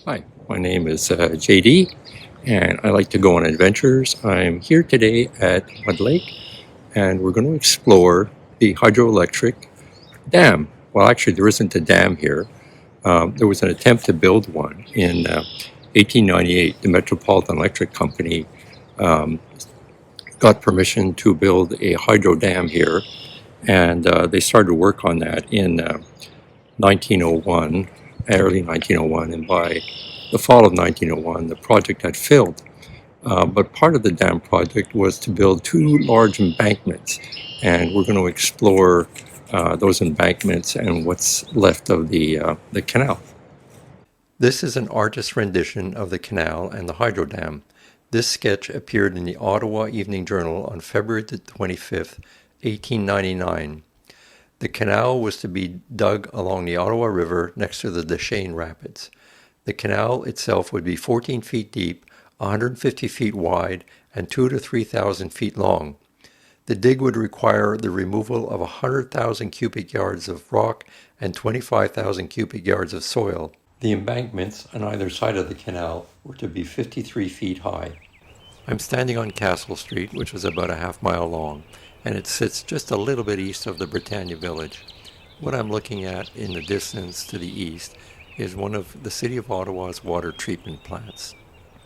Hi, my name is Jay-Dee, and I like to go on adventures. I'm here today at Mud Lake, and we're going to explore the hydroelectric dam. Well, actually, there isn't a dam here. There was an attempt to build one in 1898. The Metropolitan Electric Company um, got permission to build a hydro dam here, and they started work on that in 1901, early 1901, and by the fall of 1901, the project had failed. But part of the dam project was to build two large embankments, and we're going to explore those embankments and what's left of the canal. This is an artist's rendition of the canal and the hydro dam. This sketch appeared in the Ottawa Evening Journal on February 25th, 1899. The canal was to be dug along the Ottawa River next to the Deschênes Rapids. The canal itself would be 14 feet deep, 150 feet wide, and 2,000 to 3,000 feet long. The dig would require the removal of 100,000 cubic yards of rock and 25,000 cubic yards of soil. The embankments on either side of the canal were to be 53 feet high. I'm standing on Cassels Street, which is about a half-mile long, and it sits just a little bit east of the Britannia village. What I'm looking at in the distance to the east is one of the City of Ottawa's water treatment plants.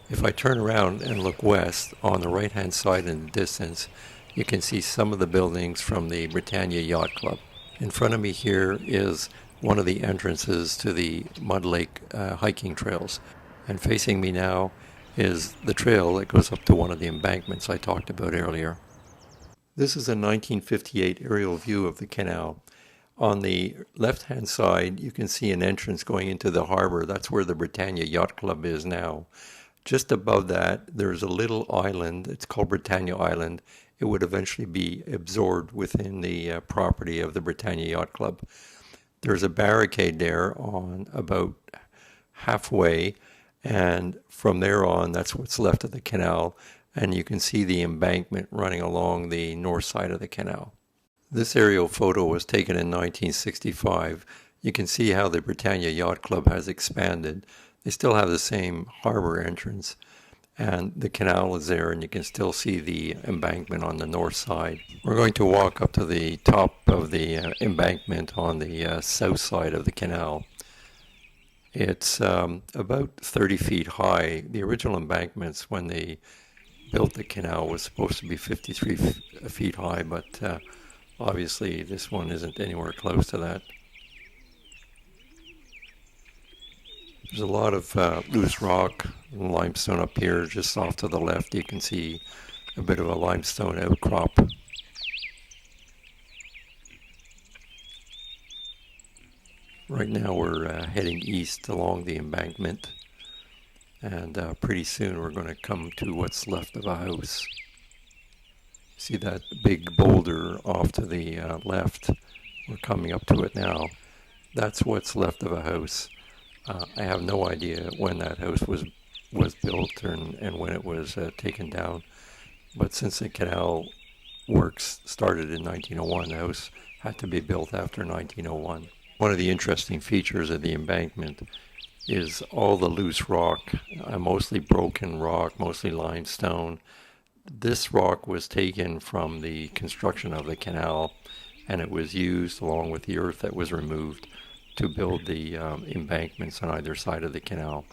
If I turn around and look west, on the right-hand side in the distance, you can see some of the buildings from the Britannia Yacht Club. In front of me here is one of the entrances to the Mud Lake hiking trails, and facing me now is the trail that goes up to one of the embankments I talked about earlier. This is a 1958 aerial view of the canal. On the left-hand side, you can see an entrance going into the harbor. That's where the Britannia Yacht Club is now. Just above that, there's a little island. It's called Britannia Island. It would eventually be absorbed within the property of the Britannia Yacht Club. There's a barricade there on about halfway, and from there on, that's what's left of the canal, and you can see the embankment running along the north side of the canal. This aerial photo was taken in 1965. You can see how the Britannia Yacht Club has expanded. They still have the same harbor entrance, and the canal is there, and you can still see the embankment on the north side. We're going to walk up to the top of the embankment on the south side of the canal. It's about 30 feet high. The original embankments, when they built the canal, was supposed to be 53 feet high, but obviously this one isn't anywhere close to that. There's a lot of loose rock and limestone up here. Just off to the left, you can see a bit of a limestone outcrop. Right now we're heading east along the embankment, and pretty soon we're going to come to what's left of a house. See that big boulder off to the left? We're coming up to it now. That's what's left of a house. I have no idea when that house was built and when it was taken down. But since the canal works started in 1901, the house had to be built after 1901. One of the interesting features of the embankment is all the loose rock, mostly broken rock, mostly limestone. This rock was taken from the construction of the canal, and it was used along with the earth that was removed to build the embankments on either side of the canal.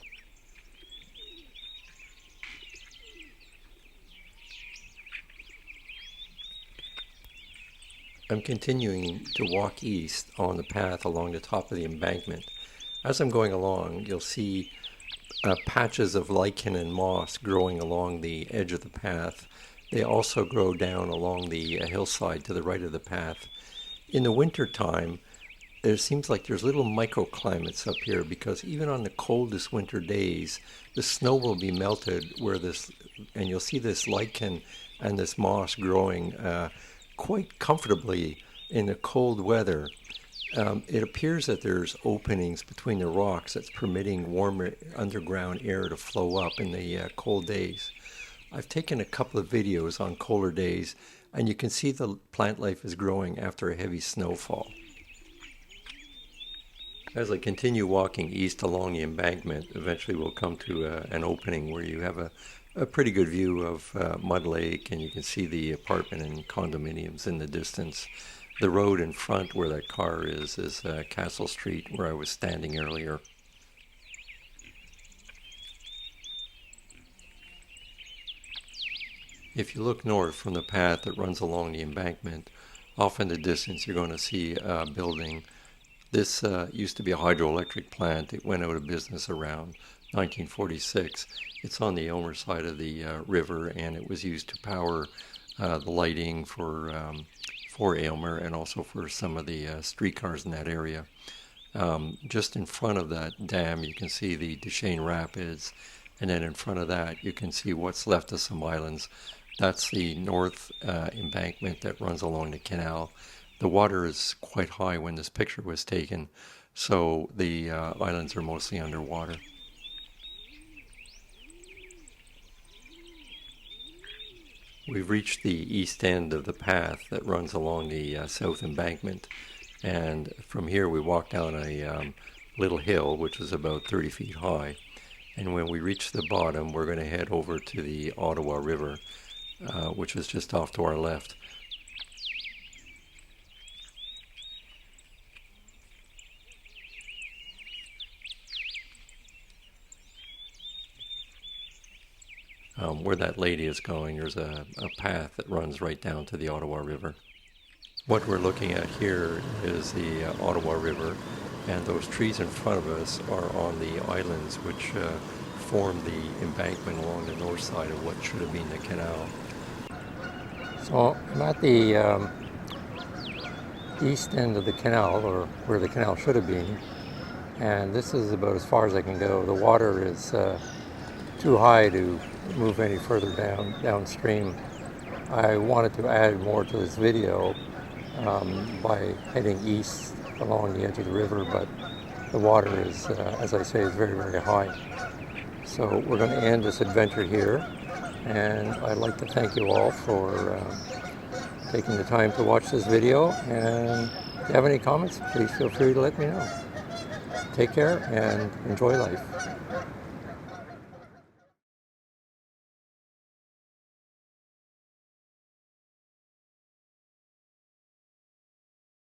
I'm continuing to walk east on the path along the top of the embankment. As I'm going along, you'll see patches of lichen and moss growing along the edge of the path. They also grow down along the hillside to the right of the path. In the winter time, it seems like there's little microclimates up here, because even on the coldest winter days, the snow will be melted and you'll see this lichen and this moss growing quite comfortably in the cold weather. It appears that there's openings between the rocks that's permitting warmer underground air to flow up in the cold days. I've taken a couple of videos on colder days, and you can see the plant life is growing after a heavy snowfall. As I continue walking east along the embankment, eventually we'll come to an opening where you have a pretty good view of Mud Lake, and you can see the apartment and condominiums in the distance. The road in front where that car is Cassels Street, where I was standing earlier. If you look north from the path that runs along the embankment, off in the distance you're going to see a building. This used to be a hydroelectric plant. It went out of business around 1946. It's on the Aylmer side of the river, and it was used to power the lighting for Aylmer and also for some of the streetcars in that area. Just in front of that dam, you can see the Deschênes Rapids, and then in front of that, you can see what's left of some islands. That's the north embankment that runs along the canal. The water is quite high when this picture was taken, so the islands are mostly underwater. We've reached the east end of the path that runs along the south embankment, and from here we walk down a little hill which is about 30 feet high, and when we reach the bottom we're going to head over to the Ottawa River, which is just off to our left. Where that lady is going, there's a path that runs right down to the Ottawa River. What we're looking at here is the Ottawa River, and those trees in front of us are on the islands which form the embankment along the north side of what should have been the canal. So I'm at the east end of the canal, or where the canal should have been, and this is about as far as I can go. The water is too high to move any further downstream. I wanted to add more to this video by heading east along the edge of the river, but the water is, as I say, is very, very high. So we're going to end this adventure here, and I'd like to thank you all for taking the time to watch this video, and if you have any comments, please feel free to let me know. Take care and enjoy life.